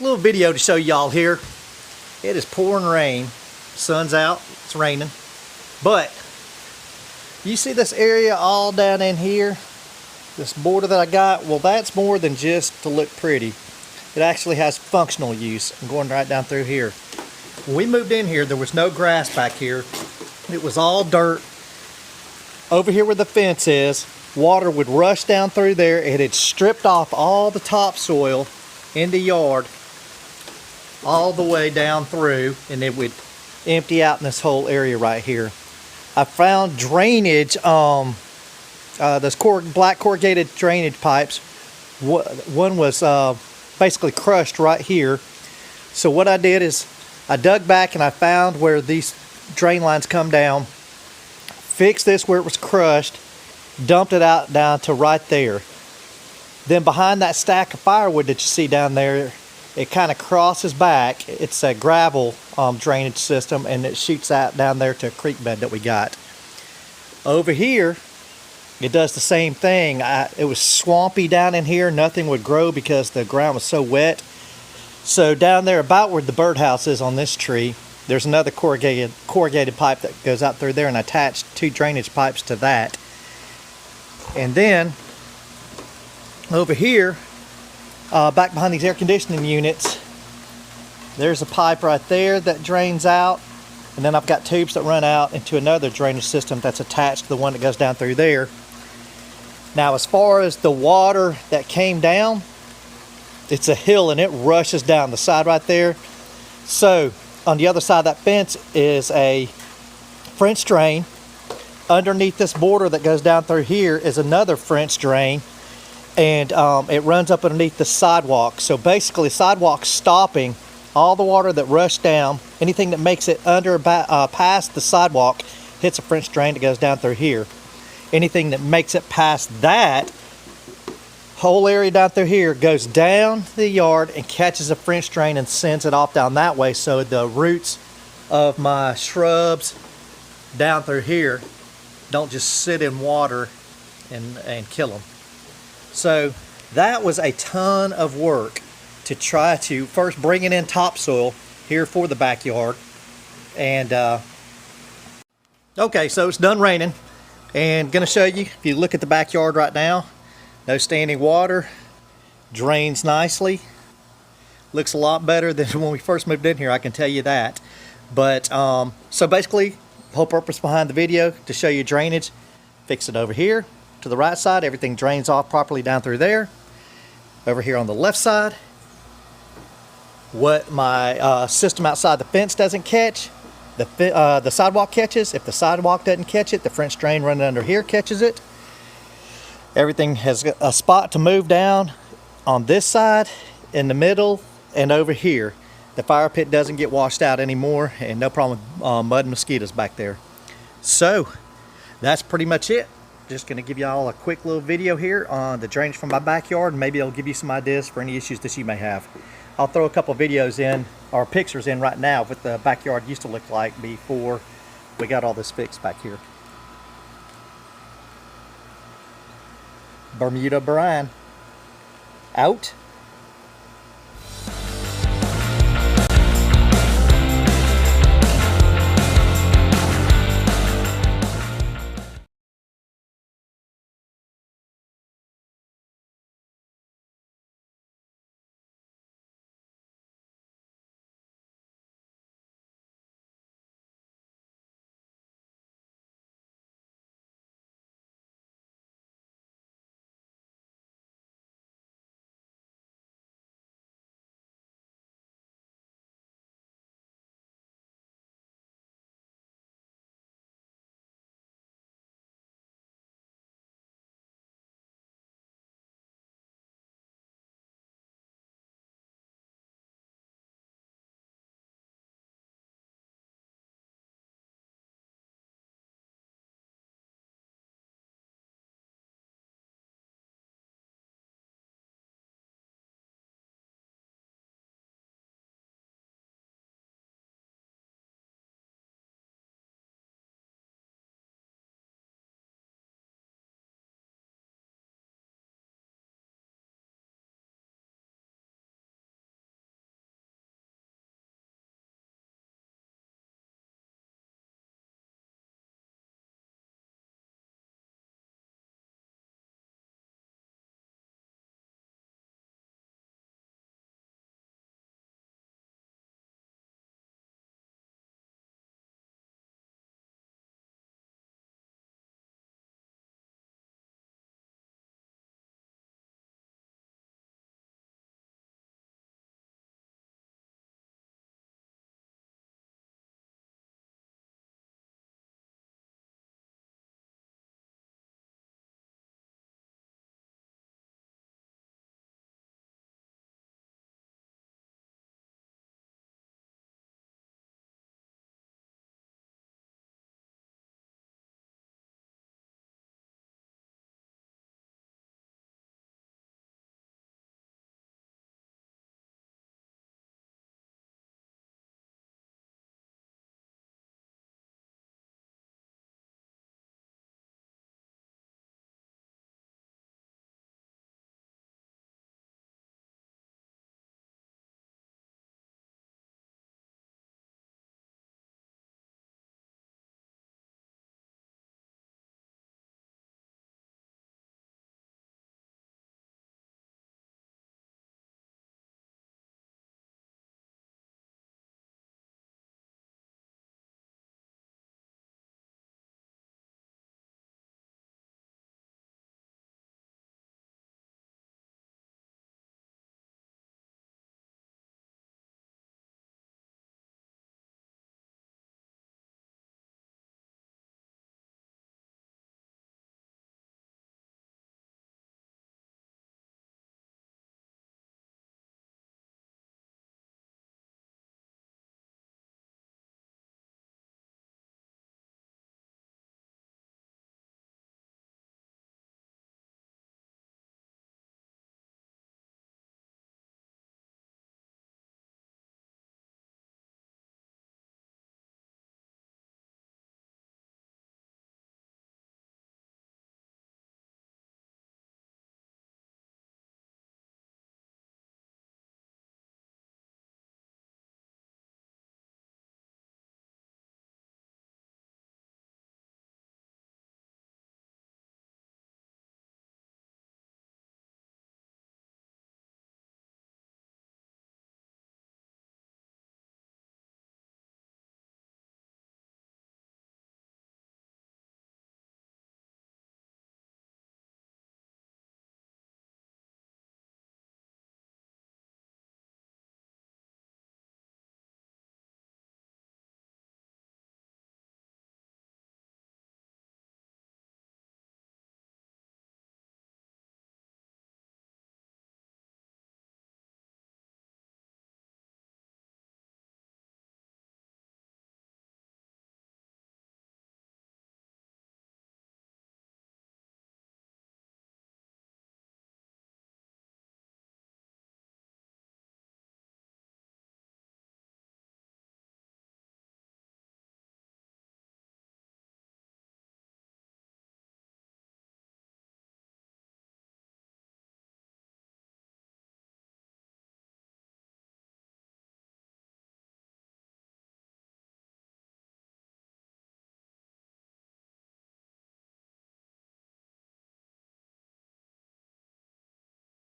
quick little video to show y'all here. It is pouring rain. Sun's out, it's raining. But you see this area all down in here? This border that I got? Well, that's more than just to look pretty. It actually has functional use. I'm going right down through here. When we moved in here, there was no grass back here. It was all dirt. Over here where the fence is, water would rush down through there. It had stripped off all the topsoil in the yard all the way down through, and it would empty out in this whole area right here. I found drainage, those black corrugated drainage pipes. One was basically crushed right here. So what I did is I dug back and I found where these drain lines come down, fixed this where it was crushed, dumped it out down to right there. Then behind that stack of firewood that you see down there, it kind of crosses back. It's a gravel drainage system, and it shoots out down there to a creek bed that we got. Over here, it does the same thing. It was swampy down in here. Nothing would grow because the ground was so wet. So down there about where the birdhouse is on this tree, there's another corrugated pipe that goes out through there, and I attached 2 drainage pipes to that. And then over here, back behind these air conditioning units, there's a pipe right there that drains out, and then I've got tubes that run out into another drainage system that's attached to the one that goes down through there. Now, as far as the water that came down, it's a hill and it rushes down the side right there. So on the other side of that fence is a French drain. Underneath this border that goes down through here is another French drain, and it runs up underneath the sidewalk. So basically, the sidewalk's stopping all the water that rushed down. Anything that makes it past the sidewalk hits a French drain that goes down through here. Anything that makes it past that whole area down through here goes down the yard and catches a French drain and sends it off down that way, so the roots of my shrubs down through here don't just sit in water and kill them. So that was a ton of work to try to first bring in topsoil here for the backyard. And okay, so it's done raining, and gonna show you, if you look at the backyard right now, no standing water, drains nicely, looks a lot better than when we first moved in here, I can tell you that. But so basically, the whole purpose behind the video to show you drainage. Fix it over here to the right side, everything drains off properly down through there. Over here on the left side, what my system outside the fence doesn't catch, the sidewalk catches. If the sidewalk doesn't catch it, the French drain running under here catches it. Everything has a spot to move down on this side, in the middle, and over here. The fire pit doesn't get washed out anymore, and no problem with mud and mosquitoes back there. So that's pretty much it. Just going to give y'all a quick little video here on the drainage from my backyard, and maybe it'll give you some ideas for any issues that you may have. I'll throw a couple videos in, or pictures in right now, of what the backyard used to look like before we got all this fixed back here. Bermuda Brian out.